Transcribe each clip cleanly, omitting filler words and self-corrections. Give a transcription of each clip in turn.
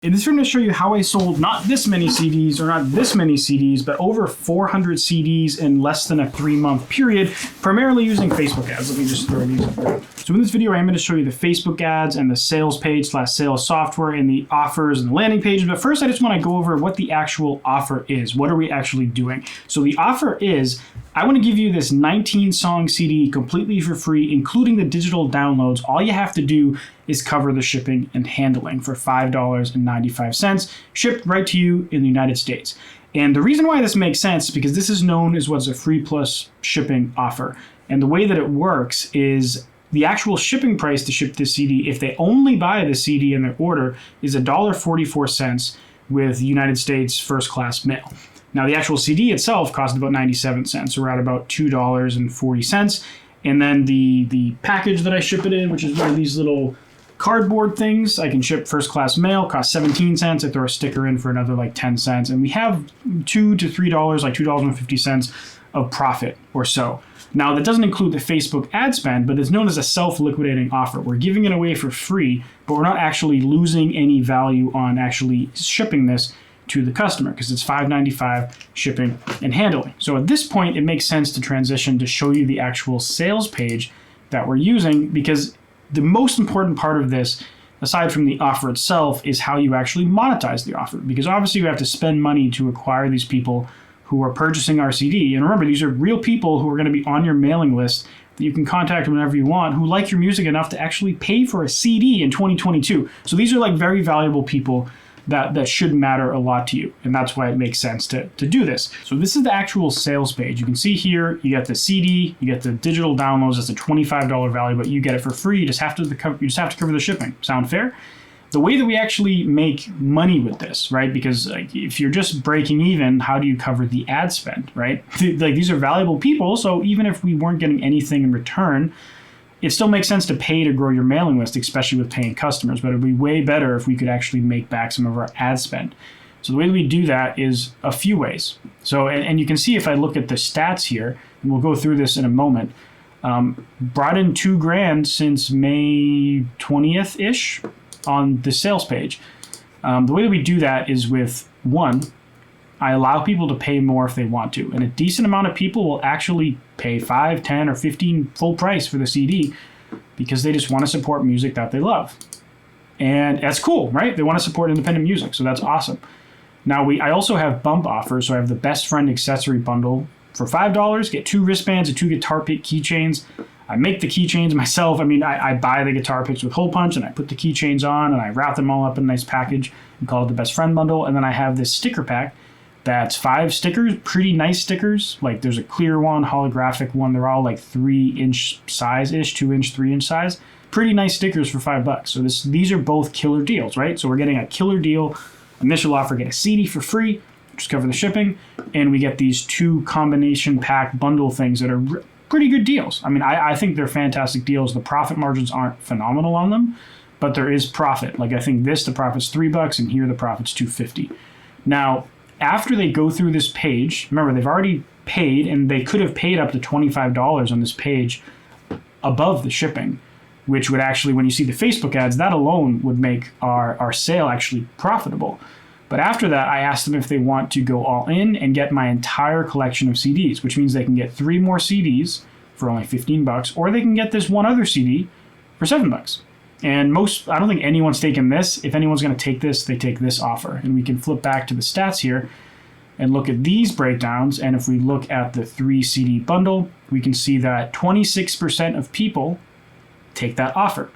In this video, I'm going to show you how I sold not this many CDs or not this many CDs, but over 400 CDs in less than a 3-month period, primarily using Facebook ads. Let me just throw these up there. So in this video, I'm going to show you the Facebook ads and the sales page / sales software and the offers and the landing pages. But first, I just want to go over what the actual offer is. What are we actually doing? So the offer is, I want to give you this 19-song CD completely for free, including the digital downloads. All you have to do is cover the shipping and handling for $5.95, shipped right to you in the United States. And the reason why this makes sense is because this is known as what's a free plus shipping offer. And the way that it works is the actual shipping price to ship this CD, if they only buy the CD in their order, is $1.44 with United States first class mail. Now, the actual CD itself cost about 97 cents, or at about $2.40. And then the package that I ship it in, which is one of these little cardboard things, I can ship first class mail, costs 17 cents. I throw a sticker in for another like 10 cents. And we have $2 to $3, like $2.50 of profit or so. Now, that doesn't include the Facebook ad spend, but it's known as a self-liquidating offer. We're giving it away for free, but we're not actually losing any value on actually shipping this to the customer because it's $5.95 shipping and handling. So at this point, it makes sense to transition to show you the actual sales page that we're using, because the most important part of this, aside from the offer itself, is how you actually monetize the offer. Because obviously you have to spend money to acquire these people who are purchasing our CD. And remember, these are real people who are going to be on your mailing list that you can contact whenever you want, who like your music enough to actually pay for a CD in 2022. So these are like very valuable people that should matter a lot to you. And that's why it makes sense to do this. So this is the actual sales page. You can see here, you get the CD, you get the digital downloads. That's a $25 value, but you get it for free. You just have to cover the shipping. Sound fair? The way that we actually make money with this, right? Because like, if you're just breaking even, how do you cover the ad spend, right? Like, these are valuable people. So even if we weren't getting anything in return, it still makes sense to pay to grow your mailing list, especially with paying customers, but it'd be way better if we could actually make back some of our ad spend. So the way that we do that is a few ways. So, and you can see if I look at the stats here, and we'll go through this in a moment, brought in $2,000 since May 20th-ish on the sales page. The way that we do that is with, one, I allow people to pay more if they want to. And a decent amount of people will actually pay $5, $10, or $15 full price for the CD because they just want to support music that they love. And that's cool, right? They want to support independent music, so that's awesome. Now, I also have bump offers. So I have the best friend accessory bundle for $5, get 2 wristbands and 2 guitar pick keychains. I make the keychains myself. I mean, I buy the guitar picks with hole punch and I put the keychains on and I wrap them all up in a nice package and call it the best friend bundle. And then I have this sticker pack that's 5 stickers, pretty nice stickers. Like there's a clear one, holographic one. They're all like 3-inch size-ish, 2-inch, 3-inch size. Pretty nice stickers for $5. So these are both killer deals, right? So we're getting a killer deal. Initial offer, get a CD for free, just cover the shipping. And we get these 2 combination pack bundle things that are pretty good deals. I mean, I think they're fantastic deals. The profit margins aren't phenomenal on them, but there is profit. Like I think the profit's $3 and here the profit's $2.50. Now, after they go through this page, remember they've already paid and they could have paid up to $25 on this page above the shipping, which would actually, when you see the Facebook ads, that alone would make our sale actually profitable. But after that, I asked them if they want to go all in and get my entire collection of CDs, which means they can get 3 more CDs for only $15, or they can get this one other CD for $7. And I don't think anyone's taken this. If anyone's going to take this, they take this offer. And we can flip back to the stats here and look at these breakdowns. And if we look at the 3 CD bundle, we can see that 26% of people take that offer,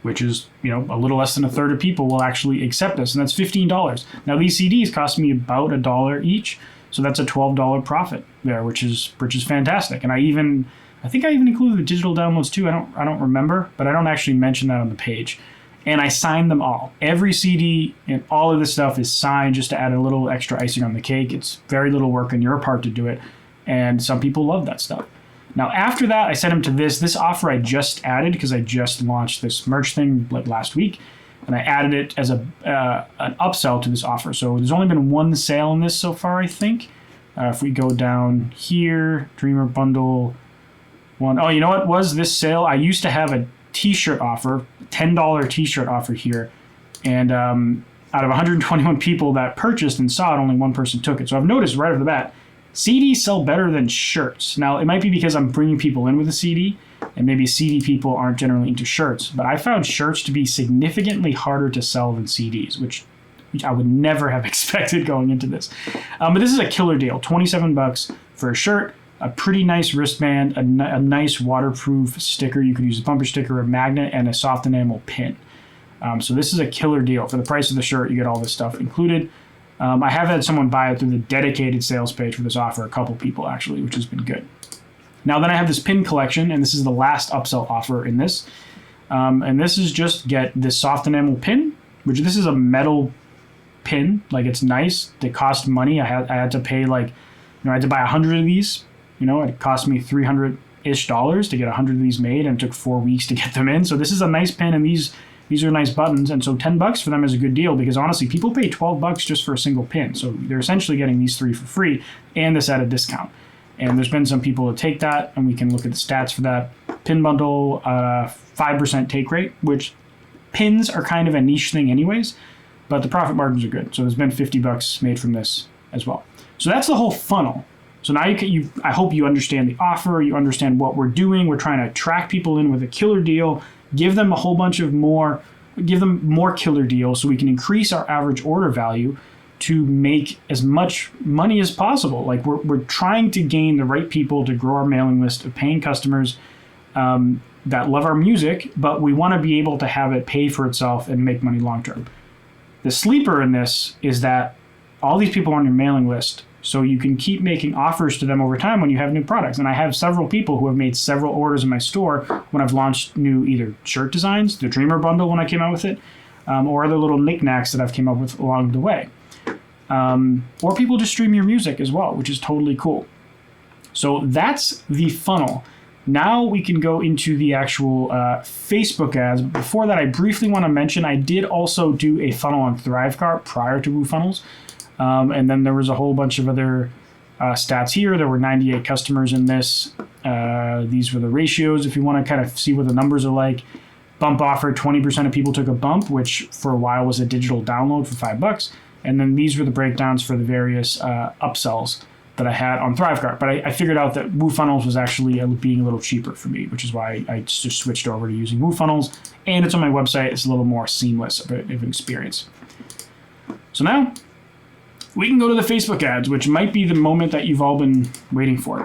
which is, a little less than a third of people will actually accept this. And that's $15. Now, these CDs cost me about $1 each. So that's a $12 profit there, which is fantastic. And I think I even included the digital downloads too. I don't remember, but I don't actually mention that on the page. And I signed them all. Every CD and all of this stuff is signed just to add a little extra icing on the cake. It's very little work on your part to do it. And some people love that stuff. Now, after that, I sent them to this offer I just added because I just launched this merch thing like last week. And I added it as an upsell to this offer. So there's only been 1 sale in this so far, I think. If we go down here, Dreamer Bundle 1. Oh, you know what was this sale? I used to have a t-shirt offer, $10 t-shirt offer here. And out of 121 people that purchased and saw it, only one person took it. So I've noticed right off the bat, CDs sell better than shirts. Now, it might be because I'm bringing people in with a CD, and maybe CD people aren't generally into shirts, but I found shirts to be significantly harder to sell than CDs, which I would never have expected going into this. But this is a killer deal, $27 for a shirt, a pretty nice wristband, a nice waterproof sticker. You could use a bumper sticker, a magnet, and a soft enamel pin. So this is a killer deal. For the price of the shirt, you get all this stuff included. I have had someone buy it through the dedicated sales page for this offer, a couple people actually, which has been good. Now then I have this pin collection, and this is the last upsell offer in this. And this is just get this soft enamel pin, which this is a metal pin. Like, it's nice. They cost money. I had to pay I had to buy 100 of these. It cost me $300-ish to get 100 of these made, and it took 4 weeks to get them in. So this is a nice pin, and these are nice buttons, and so $10 for them is a good deal, because honestly, people pay $12 just for a single pin. So they're essentially getting these 3 for free, and this at a discount. And there's been some people that take that, and we can look at the stats for that. Pin bundle, 5% take rate, which pins are kind of a niche thing anyways, but the profit margins are good. So there's been $50 made from this as well. So that's the whole funnel. So now I hope you understand the offer, you understand what we're doing. We're trying to attract people in with a killer deal, give them a whole bunch of more killer deals so we can increase our average order value to make as much money as possible. Like, we're trying to gain the right people to grow our mailing list of paying customers that love our music, but we want to be able to have it pay for itself and make money long term. The sleeper in this is that all these people are on your mailing list, so you can keep making offers to them over time when you have new products. And I have several people who have made several orders in my store when I've launched new either shirt designs, the Dreamer bundle when I came out with it, or other little knickknacks that I've came up with along the way. Or people just stream your music as well, which is totally cool. So that's the funnel. Now we can go into the actual Facebook ads. Before that, I briefly want to mention I did also do a funnel on ThriveCart prior to WooFunnels. And then there was a whole bunch of other stats here. There were 98 customers in this. These were the ratios if you want to kind of see what the numbers are like. Bump offer, 20% of people took a bump, which for a while was a digital download for $5. And then these were the breakdowns for the various upsells that I had on ThriveCart. But I figured out that WooFunnels was actually being a little cheaper for me, which is why I just switched over to using WooFunnels. And it's on my website. It's a little more seamless of an experience. So now we can go to the Facebook ads, which might be the moment that you've all been waiting for.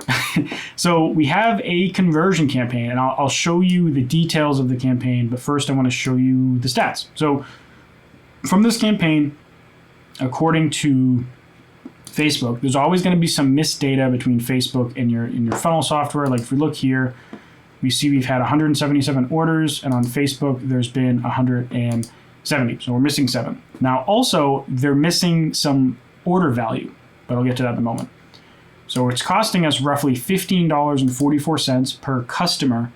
So we have a conversion campaign, and I'll show you the details of the campaign, but first I want to show you the stats. So from this campaign, according to Facebook, there's always going to be some missed data between Facebook and your funnel software. Like, if we look here, we see we've had 177 orders, and on Facebook there's been 170. So we're missing 7. Now also, they're missing some order value, but I'll get to that in a moment. So it's costing us roughly $15.44 per customer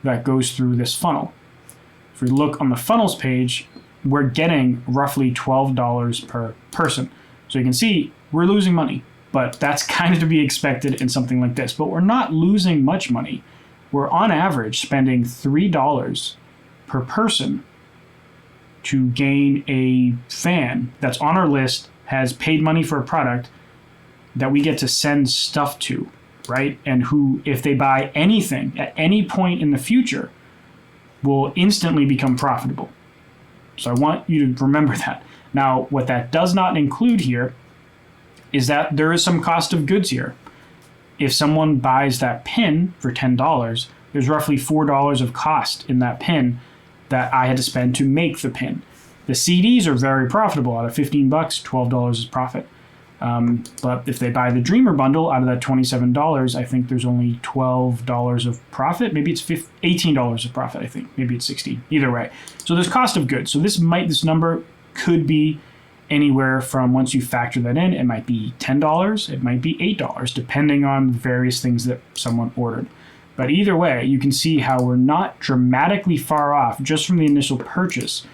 that goes through this funnel. If we look on the funnels page, we're getting roughly $12 per person. So you can see we're losing money, but that's kind of to be expected in something like this. But we're not losing much money. We're on average spending $3 per person to gain a fan that's on our list, has paid money for a product that we get to send stuff to, right? And who, if they buy anything at any point in the future, will instantly become profitable. So I want you to remember that. Now, what that does not include here is that there is some cost of goods here. If someone buys that pin for $10, there's roughly $4 of cost in that pin that I had to spend to make the pin. The CDs are very profitable. Out of $15, $12 is profit. But if they buy the Dreamer bundle, out of that $27, I think there's only $12 of profit. Maybe it's $18 of profit, I think. Maybe it's $16. Either way. So there's cost of goods. So this number could be anywhere from, once you factor that in, it might be $10, it might be $8, depending on various things that someone ordered. But either way, you can see how we're not dramatically far off just from the initial purchase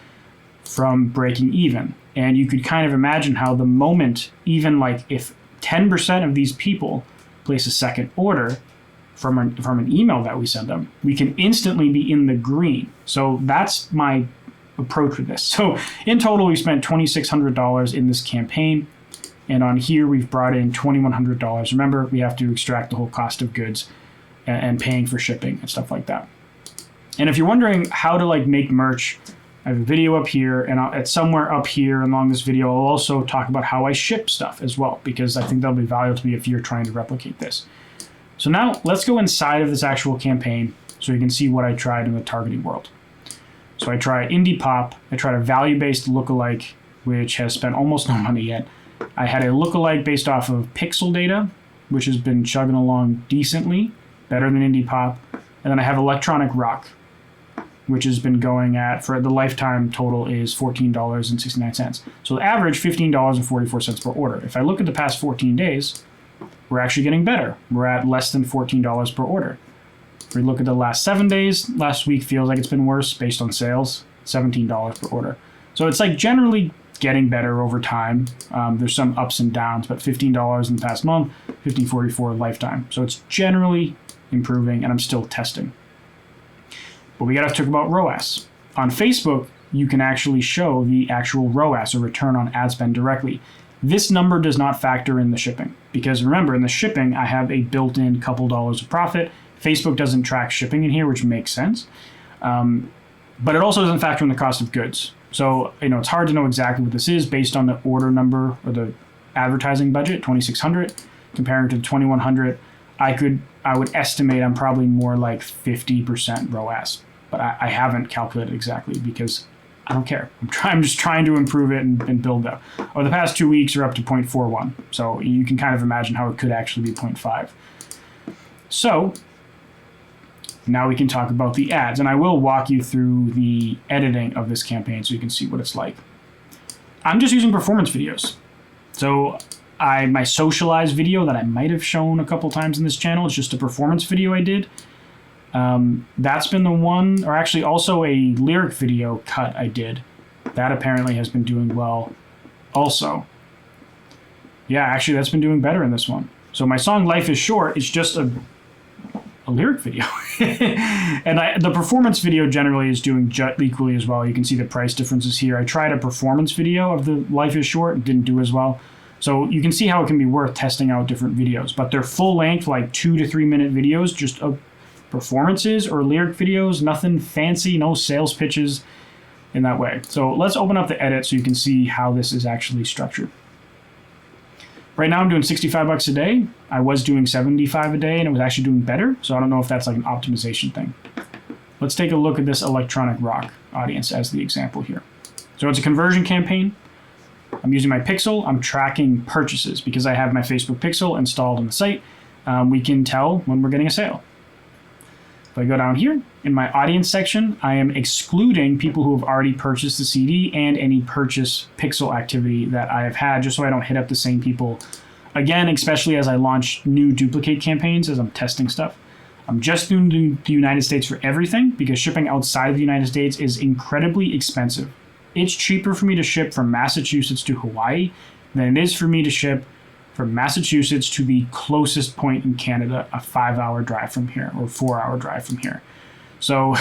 from breaking even. And you could kind of imagine how the moment, even like if 10% of these people place a second order from an email that we send them, we can instantly be in the green. So that's my approach with this. So in total, we spent $2,600 in this campaign. And on here, we've brought in $2,100. Remember, we have to extract the whole cost of goods and paying for shipping and stuff like that. And if you're wondering how to like make merch, I have a video up here, and it's somewhere up here along this video, I'll also talk about how I ship stuff as well, because I think that'll be valuable to me if you're trying to replicate this. So now let's go inside of this actual campaign so you can see what I tried in the targeting world. So I tried indie pop, I tried a value-based lookalike, which has spent almost no money yet. I had a lookalike based off of pixel data, which has been chugging along decently, better than indie pop. And then I have electronic rock, which has been going at, for the lifetime total is $14.69. So the average, $15.44 per order. If I look at the past 14 days, we're actually getting better. We're at less than $14 per order. If we look at the last 7 days, last week feels like it's been worse based on sales, $17 per order. So it's like generally getting better over time. There's some ups and downs, but $15 in the past month, $15.44 lifetime. So it's generally improving, and I'm still testing. But we got to talk about ROAS. On Facebook, you can actually show the actual ROAS, or return on ad spend, directly. This number does not factor in the shipping, because remember, in the shipping, I have a built-in couple dollars of profit. Facebook doesn't track shipping in here, which makes sense. But it also doesn't factor in the cost of goods. So, it's hard to know exactly what this is based on the order number or the advertising budget, $2,600, comparing to the $2,100. I would estimate I'm probably more like 50% ROAS. But I haven't calculated exactly because I don't care. I'm just trying to improve it and build that. Over the past 2 weeks, we're up to 0.41. So you can kind of imagine how it could actually be 0.5. So now we can talk about the ads. And I will walk you through the editing of this campaign so you can see what it's like. I'm just using performance videos. So my socialized video that I might have shown a couple times in this channel, it's just a performance video I did. That's been the one, or actually also a lyric video cut I did. That apparently has been doing well also. Yeah, actually that's been doing better in this one. So my song Life is Short is just a lyric video. And the performance video generally is doing equally as well. You can see the price differences here. I tried a performance video of the Life is Short, didn't do as well. So you can see how it can be worth testing out different videos, but they're full length, like 2 to 3 minute videos, just of performances or lyric videos, nothing fancy, no sales pitches in that way. So let's open up the edit so you can see how this is actually structured. Right now I'm doing $65 a day. I was doing $75 a day and it was actually doing better. So I don't know if that's like an optimization thing. Let's take a look at this electronic rock audience as the example here. So it's a conversion campaign. I'm using my pixel. I'm tracking purchases because I have my Facebook pixel installed on the site. We can tell when we're getting a sale. If I go down here in my audience section, I am excluding people who have already purchased the CD and any purchase pixel activity that I have had, just so I don't hit up the same people again, especially as I launch new duplicate campaigns as I'm testing stuff. I'm just doing the United States for everything because shipping outside of the United States is incredibly expensive. It's cheaper for me to ship from Massachusetts to Hawaii than it is for me to ship from Massachusetts to the closest point in Canada, a 5-hour drive from here or 4-hour drive from here. So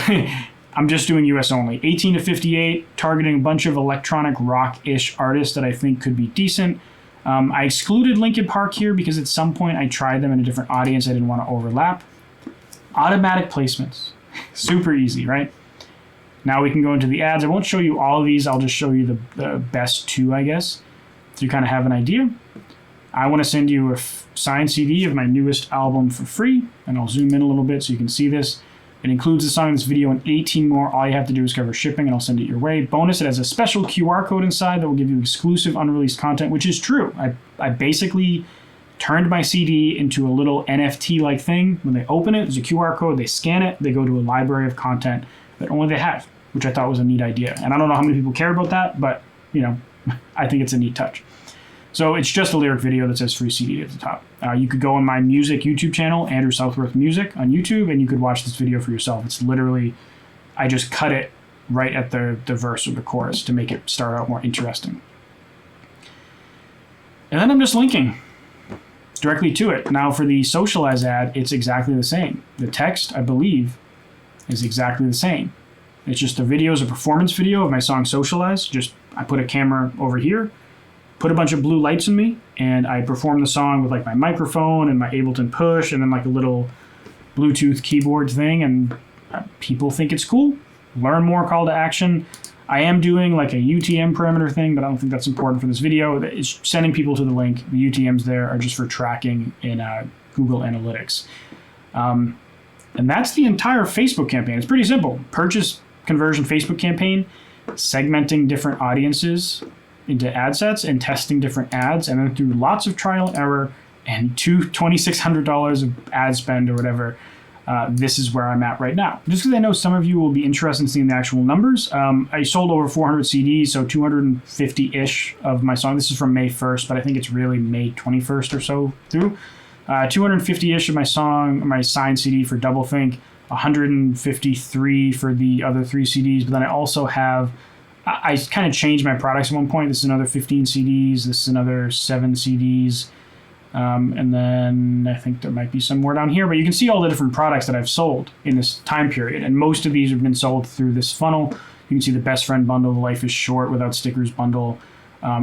I'm just doing US only. 18 to 58, targeting a bunch of electronic rock-ish artists that I think could be decent. I excluded Linkin Park here because at some point I tried them in a different audience. I didn't want to overlap. Automatic placements. Super easy, right? Now we can go into the ads. I won't show you all of these. I'll just show you the best 2, I guess, so you kind of have an idea. I want to send you a signed CD of my newest album for free, and I'll zoom in a little bit so you can see this. It includes the song in this video and 18 more. All you have to do is cover shipping, and I'll send it your way. Bonus, it has a special QR code inside that will give you exclusive unreleased content, which is true. I basically turned my CD into a little NFT-like thing. When they open it, there's a QR code. They scan it. They go to a library of content that only they have, which I thought was a neat idea. And I don't know how many people care about that, but, I think it's a neat touch. So it's just a lyric video that says free CD at the top. You could go on my music YouTube channel, Andrew Southworth Music on YouTube, and you could watch this video for yourself. It's literally, I just cut it right at the verse or the chorus to make it start out more interesting. And then I'm just linking directly to it. Now for the socialize ad, it's exactly the same. The text, I believe, is exactly the same. It's just a video, is a performance video of my song Socialize. Just I put a camera over here, put a bunch of blue lights in me, and I perform the song with like my microphone and my Ableton push and then like a little Bluetooth keyboard thing, and people think it's cool. Learn more, call to action. I am doing like a UTM parameter thing, but I don't think that's important for this video. It's sending people to the link. The UTMs there are just for tracking in Google Analytics. And that's the entire Facebook campaign. It's pretty simple. Purchase conversion Facebook campaign, segmenting different audiences into ad sets and testing different ads, and then through lots of trial and error and $2,600 of ad spend or whatever, this is where I'm at right now. Just because I know some of you will be interested in seeing the actual numbers. I sold over 400 CDs, so 250-ish of my song. This is from May 1st, but I think it's really May 21st or so through. 250-ish of my song, my signed CD for Doublethink, 153 for the other 3 CDs, but then I also have, I kind of changed my products at one point. This is another 15 CDs, this is another 7 CDs, and then I think there might be some more down here, but you can see all the different products that I've sold in this time period, and most of these have been sold through this funnel. You can see the Best Friend bundle, the Life is Short Without Stickers bundle,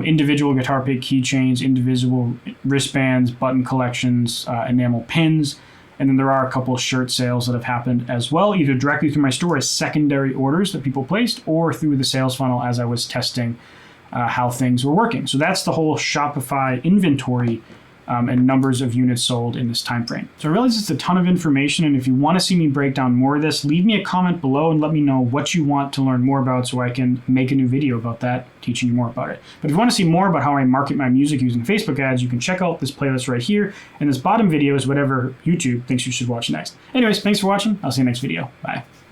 individual guitar pick keychains, indivisible wristbands, button collections, enamel pins, and then there are a couple of shirt sales that have happened as well, either directly through my store as secondary orders that people placed, or through the sales funnel as I was testing how things were working. So that's the whole Shopify inventory and numbers of units sold in this time frame. So I realize it's a ton of information, and if you want to see me break down more of this, leave me a comment below and let me know what you want to learn more about so I can make a new video about that, teaching you more about it. But if you want to see more about how I market my music using Facebook ads, you can check out this playlist right here, and this bottom video is whatever YouTube thinks you should watch next. Anyways, thanks for watching. I'll see you next video. Bye.